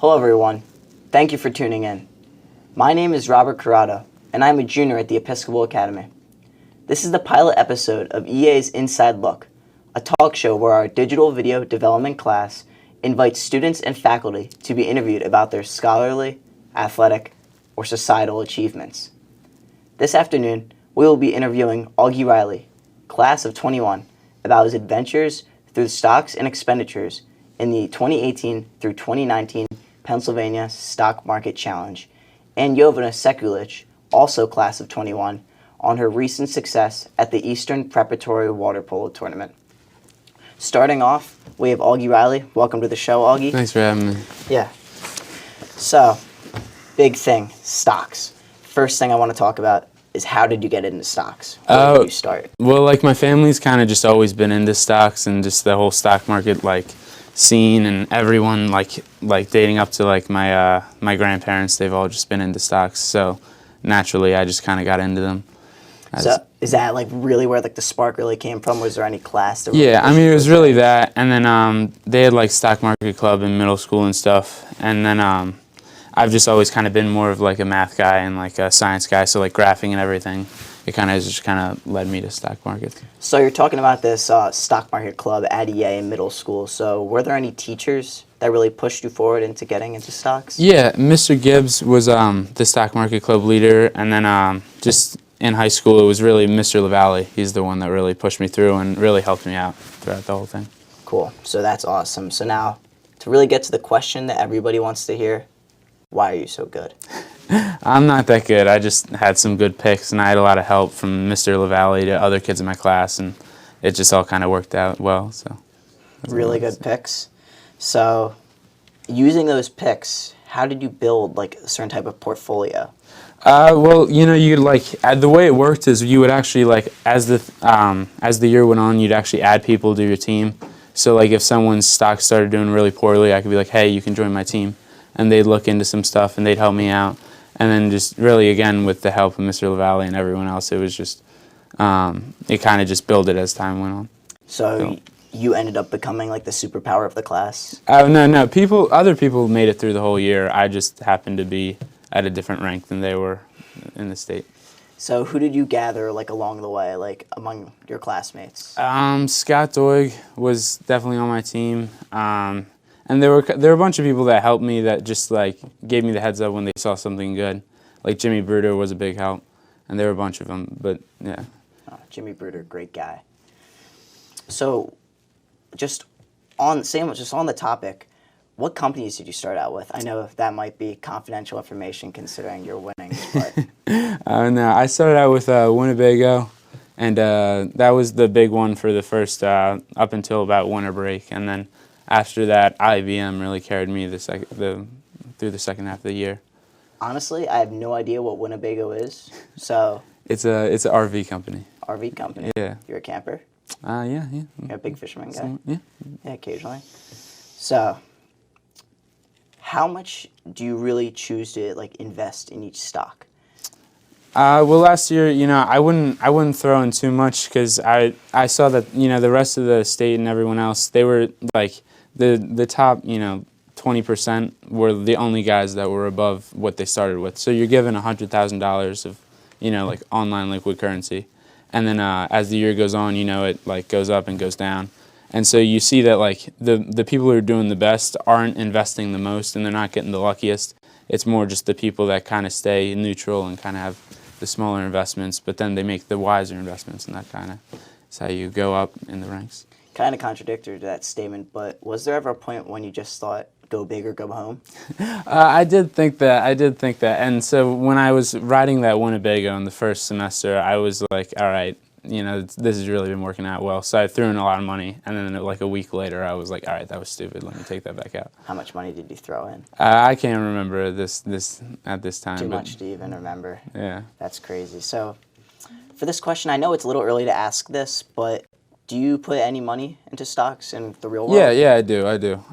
Hello everyone, thank you for tuning in. My name is Robert Corrato, and I'm a junior at the Episcopal Academy. This is the pilot episode of EA's Inside Look, a talk show where our digital video development class invites students and faculty to be interviewed about their scholarly, athletic, or societal achievements. This afternoon, we will be interviewing Auggie Riley, class of 21, about his adventures through the stocks and expenditures in the 2018 through 2019 Pennsylvania Stock Market Challenge, and Jovana Sekulic, also class of 21, on her recent success at the Eastern Preparatory Water Polo Tournament. Starting off, we have Auggie Riley. Welcome to the show, Auggie. Thanks for having me. Yeah. So, big thing, stocks. First thing I want to talk about is how did you get into stocks? Where did you start? Well, like my family's kind of just always been into stocks and just the whole stock market scene, and everyone like dating up to my my grandparents, they've all just been into stocks. So naturally, I just kind of got into them. So is that really where the spark really came from? Was there any class that Yeah, I mean it was really that, and then they had stock market club in middle school and stuff, and then I've just always kind of been more of a math guy and a science guy, so graphing and everything. It kind of led me to stock markets. So you're talking about this stock market club at EA in middle school. So were there any teachers that really pushed you forward into getting into stocks? Yeah, Mr. Gibbs was the stock market club leader, and then just in high school it was really Mr. LaValle. He's the one that really pushed me through and really helped me out throughout the whole thing. Cool. So that's awesome. So now, to really get to the question that everybody wants to hear, why are you so good? I'm not that good. I just had some good picks, and I had a lot of help from Mr. LaValle to other kids in my class, and it just all kind of worked out well. So really good picks. So using those picks, how did you build a certain type of portfolio? Well, the way it worked is you would actually as the year went on, you'd actually add people to your team. So if someone's stock started doing really poorly, I could be like, hey, you can join my team, and they'd look into some stuff and they'd help me out. And then just really, again, with the help of Mr. LaValle and everyone else, it was just, it kind of just builded as time went on. So you ended up becoming the superpower of the class? No. Other people made it through the whole year. I just happened to be at a different rank than they were in the state. So who did you gather along the way, among your classmates? Scott Doig was definitely on my team. And there were a bunch of people that helped me that just gave me the heads up when they saw something good. Jimmy Bruder was a big help, and there were a bunch of them. But yeah. Oh, Jimmy Bruder, great guy. So, just on the topic, what companies did you start out with? I know that might be confidential information considering your winnings, but no, I started out with Winnebago, and that was the big one for the first up until about winter break, and then. After that, IBM really carried me through the second half of the year. Honestly, I have no idea what Winnebago is. So it's an RV company. RV company. Yeah. You're a camper? Yeah. You're a big fisherman guy? So, yeah. Yeah, occasionally. So, how much do you really choose to invest in each stock? Well, last year, I wouldn't throw in too much because I saw that the rest of the state and everyone else, they were the top 20% were the only guys that were above what they started with. So you're given $100,000 of online liquid currency, and then as the year goes on, it goes up and goes down, and so you see that the people who are doing the best aren't investing the most, and they're not getting the luckiest. It's more just the people that kind of stay neutral and kind of have the smaller investments, but then they make the wiser investments, and that kind of is how you go up in the ranks. Kind of contradictory to that statement, but was there ever a point when you just thought, go big or go home? I did think that. And so when I was riding that Winnebago in the first semester, I was like, all right, this has really been working out well. So I threw in a lot of money, and then a week later, I was like, all right, that was stupid. Let me take that back out. How much money did you throw in? I can't remember this at this time. Too much to even remember. Yeah. That's crazy. So for this question, I know it's a little early to ask this, but do you put any money into stocks in the real world? Yeah, I do.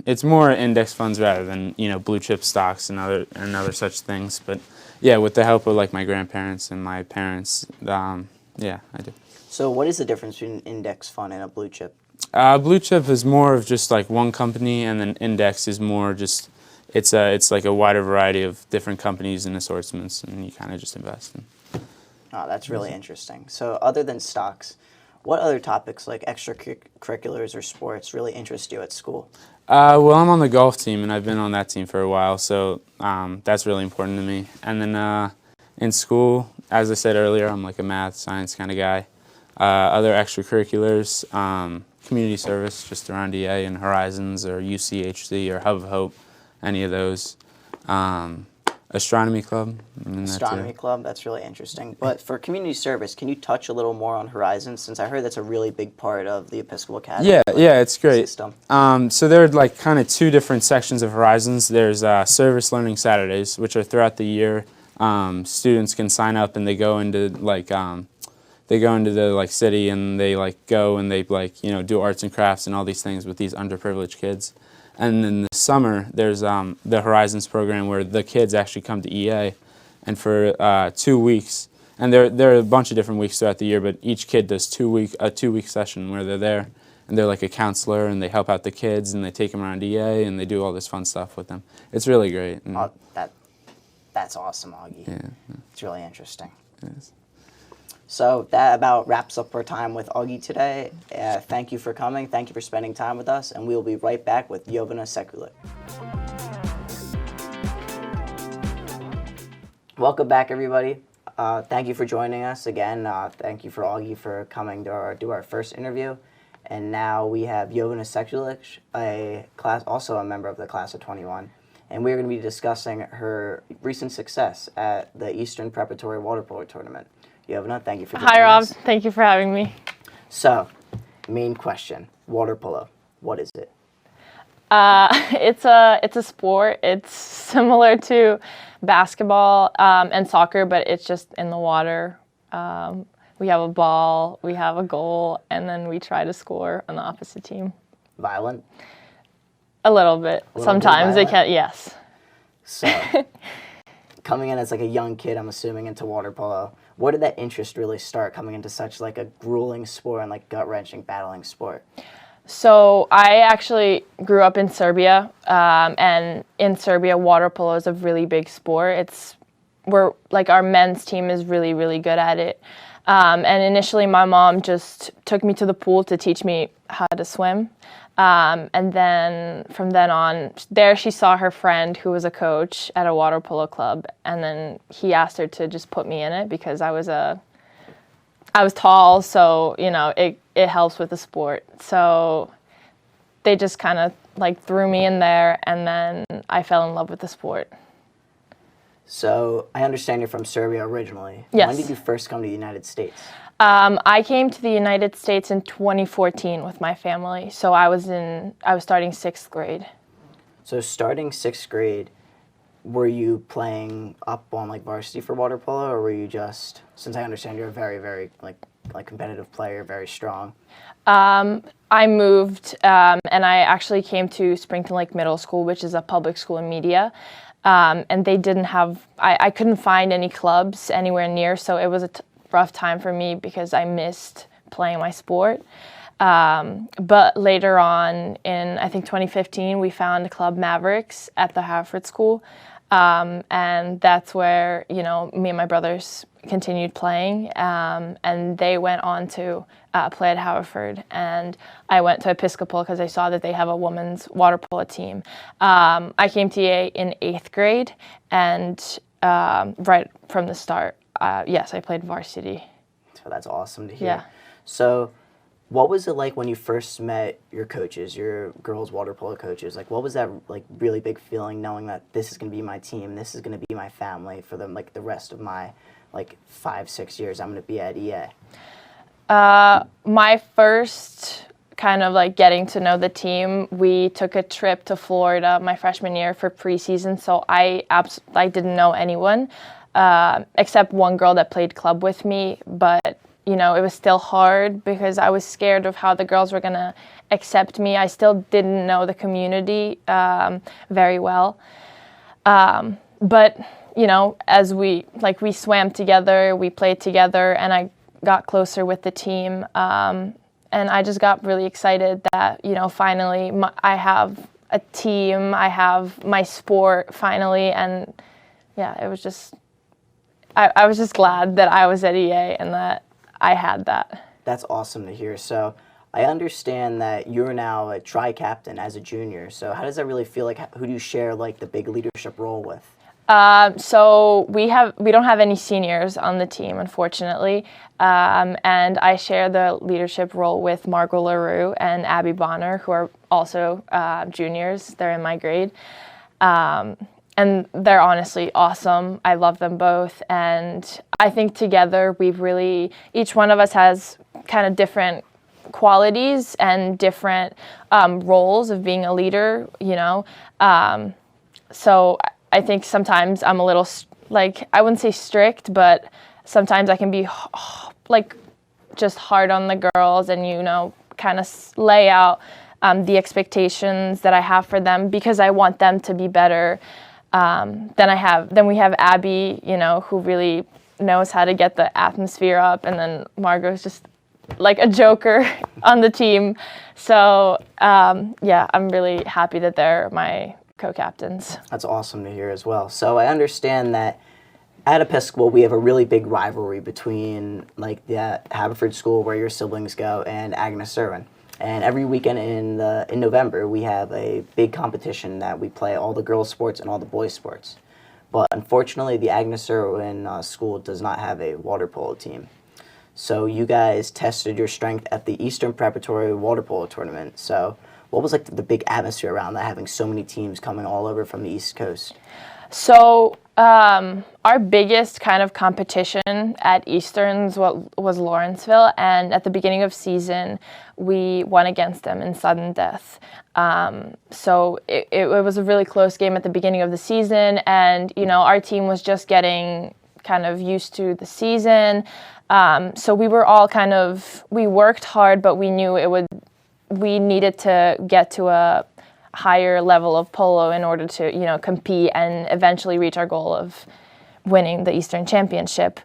It's more index funds rather than blue chip stocks and other such things. But yeah, with the help of my grandparents and my parents, yeah, I do. So what is the difference between an index fund and a blue chip? Blue chip is more of just one company, and then index is more just it's like a wider variety of different companies and assortments, and you kind of just invest in. Oh, that's really interesting. So other than stocks, what other topics like extracurriculars or sports really interest you at school? Well, I'm on the golf team, and I've been on that team for a while, so that's really important to me. And then in school, as I said earlier, I'm like a math, science kind of guy. Other extracurriculars, community service just around EA and Horizons or UCHC or Hub of Hope, any of those. Astronomy club. Astronomy club, that's really interesting. But for community service, can you touch a little more on Horizons, since I heard that's a really big part of the Episcopal Academy? Yeah, it's great. System. So there are like kind of two different sections of Horizons. There's Service Learning Saturdays, which are throughout the year. Students can sign up and they go into the city, and they go and they do arts and crafts and all these things with these underprivileged kids. And in the summer, there's the Horizons program where the kids actually come to EA, and for 2 weeks, and there are a bunch of different weeks throughout the year, but each kid does a 2-week session where they're there, and they're like a counselor, and they help out the kids, and they take them around EA, and they do all this fun stuff with them. It's really great. Oh, that's awesome, Auggie. Yeah. It's really interesting. It is. So that about wraps up our time with Auggie today. Thank you for coming. Thank you for spending time with us, and we will be right back with Jovana Sekulic. Welcome back, everybody. Thank you for joining us again. Thank you for Auggie for coming to do our first interview. And now we have Jovana Sekulic, also a member of the class of 21. And we're going to be discussing her recent success at the Eastern Preparatory Water Polo Tournament. Jovana, thank you for joining us. Hi, Rob. Thank you for having me. So, main question, water polo, what is it? It's a sport. It's similar to basketball and soccer, but it's just in the water. We have a ball, we have a goal, and then we try to score on the opposite team. Violent? A little bit. Sometimes it can, yes. So, coming in as like a young kid, I'm assuming, into water polo, where did that interest really start, coming into such like a grueling sport and like gut-wrenching battling sport? So I actually grew up in Serbia, and in Serbia, water polo is a really big sport. Our men's team is really, really good at it. And initially, my mom just took me to the pool to teach me how to swim. And then from then on, there she saw her friend who was a coach at a water polo club, and then he asked her to just put me in it because I was tall, so it helps with the sport. So they just kind of threw me in there, and then I fell in love with the sport. So I understand you're from Serbia originally. Yes. When did you first come to the United States? I came to the United States in 2014 with my family. So I was starting 6th grade. So starting 6th grade, were you playing up on varsity for water polo, or were you just, since I understand you're a very, very competitive player, very strong? I moved, and I actually came to Springton Lake Middle School, which is a public school in Media. And they didn't have, I couldn't find any clubs anywhere near, so it was a rough time for me because I missed playing my sport. But later on in, I think 2015, we found Club Mavericks at the Hartford School. And that's where, me and my brothers continued playing. And they went on to play at Hartford. And I went to Episcopal because I saw that they have a women's water polo team. I came to EA in 8th grade. And right from the start, yes, I played varsity. So that's awesome to hear. Yeah. So what was it like when you first met your coaches, your girls' water polo coaches? What was that really big feeling, knowing that this is going to be my team, this is going to be my family for the rest of my 5-6 years I'm going to be at EA? My first kind of getting to know the team, we took a trip to Florida my freshman year for preseason, so I didn't know anyone except one girl that played club with me, but it was still hard because I was scared of how the girls were going to accept me. I still didn't know the community very well. But, as we swam together, we played together, and I got closer with the team. And I just got really excited that, finally I have a team. I have my sport finally, and yeah, it was just. I was just glad that I was at EA and that I had that. That's awesome to hear. So I understand that you're now a tri-captain as a junior. So how does that really feel like? Who do you share like the big leadership role with? So we don't have any seniors on the team, unfortunately, and I share the leadership role with Margot LaRue and Abby Bonner, who are also juniors. They're in my grade. And they're honestly awesome. I love them both. And I think together each one of us has kind of different qualities and different roles of being a leader, you know. So I think sometimes I'm a little, I wouldn't say strict, but sometimes I can be just hard on the girls and, you know, kind of lay out the expectations that I have for them because I want them to be better. Then we have Abby, you know, who really knows how to get the atmosphere up, and then Margot's just like a joker on the team. So yeah, I'm really happy that they're my co-captains. That's awesome to hear as well. So I understand that at Episcopal we have a really big rivalry between like the Haverford School where your siblings go and Agnes Irwin. And every weekend in November, we have a big competition that we play all the girls' sports and all the boys' sports. But unfortunately, the Agnes Irwin school does not have a water polo team. So you guys tested your strength at the Eastern Preparatory Water Polo Tournament. So what was like the big atmosphere around that, having so many teams coming all over from the East Coast? So our biggest kind of competition at Easterns was Lawrenceville, and at the beginning of season, we won against them in sudden death. So it was a really close game at the beginning of the season, and you know our team was just getting kind of used to the season. So we were all we worked hard, but we knew we needed to get to a higher level of polo in order to, you know, compete and eventually reach our goal of winning the Eastern Championship.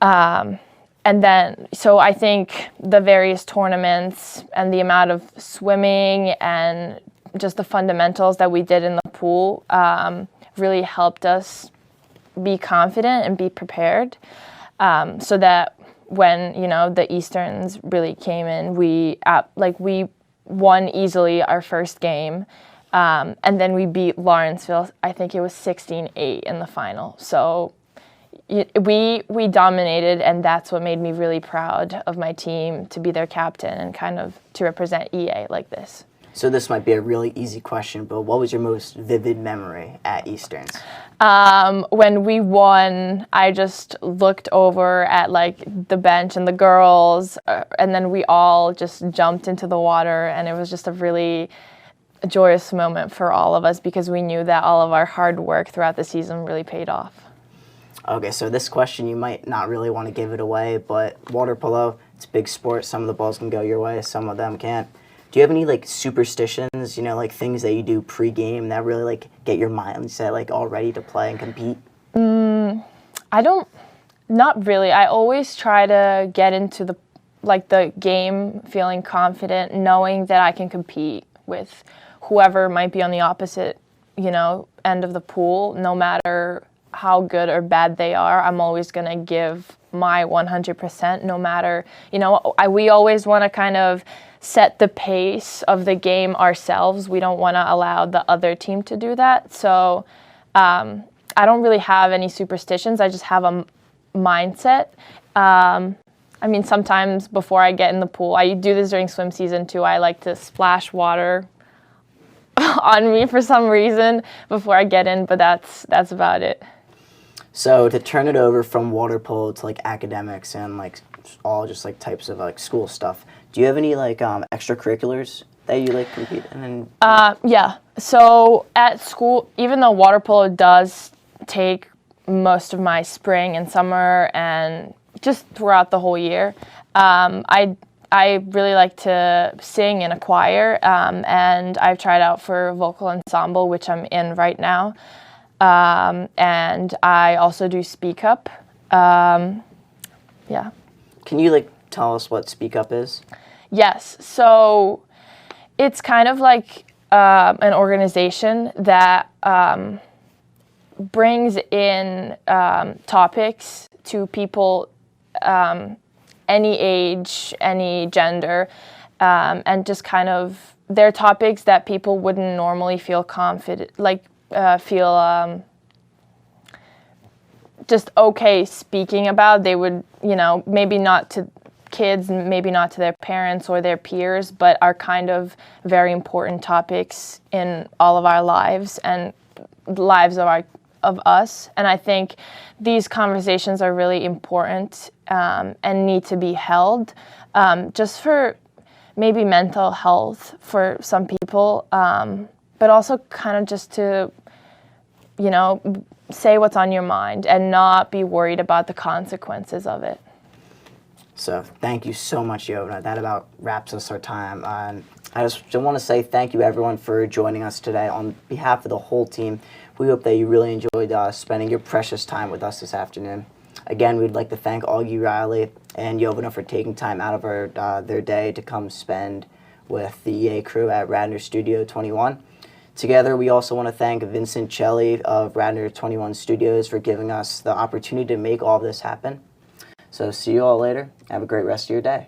And then, so I think the various tournaments and the amount of swimming and just the fundamentals that we did in the pool really helped us be confident and be prepared, so that when, you know, the Easterns really came in, we won easily our first game, and then we beat Lawrenceville. I think it was 16-8 in the final. So we dominated, and that's what made me really proud of my team to be their captain and kind of to represent EA like this. So this might be a really easy question, but what was your most vivid memory at Easterns? When we won, I just looked over at like the bench and the girls, and then we all just jumped into the water, and it was just a really joyous moment for all of us because we knew that all of our hard work throughout the season really paid off. Okay, so this question, you might not really want to give it away, but water polo, it's a big sport. Some of the balls can go your way, some of them can't. Do you have any like superstitions, you know, like things that you do pre-game that really like get your mindset like all ready to play and compete? Not really. I always try to get into the game feeling confident, knowing that I can compete with whoever might be on the opposite, you know, end of the pool. No matter how good or bad they are, I'm always going to give my 100%, no matter, you know, we always want to kind of set the pace of the game ourselves. We don't want to allow the other team to do that. So I don't really have any superstitions. I just have a mindset. I mean, sometimes before I get in the pool, I do this during swim season too. I like to splash water on me for some reason before I get in, but that's about it. So to turn it over from water polo to like academics and like all just like types of like school stuff, do you have any like extracurriculars that you like compete in? Yeah. So at school, even though water polo does take most of my spring and summer and just throughout the whole year, I really like to sing in a choir, and I've tried out for vocal ensemble, which I'm in right now. And I also do Speak Up. Yeah. Can you like tell us what Speak Up is? Yes. So it's kind of like an organization that brings in topics to people any age, any gender, and just kind of, they're topics that people wouldn't normally feel confident, feel just okay speaking about. They would, maybe not to kids, maybe not to their parents or their peers, but are kind of very important topics in all of our lives and lives of us. And I think these conversations are really important and need to be held, just for maybe mental health for some people, but also kind of just to, say what's on your mind and not be worried about the consequences of it. So thank you so much, Jovana. That about wraps us our time. I just want to say thank you, everyone, for joining us today. On behalf of the whole team, we hope that you really enjoyed spending your precious time with us this afternoon. Again, we'd like to thank Auggie Riley and Jovana for taking time out of their day to come spend with the EA crew at Radnor Studio 21. Together, we also want to thank Vincent Celli of Radnor 21 Studios for giving us the opportunity to make all this happen. So see you all later. Have a great rest of your day.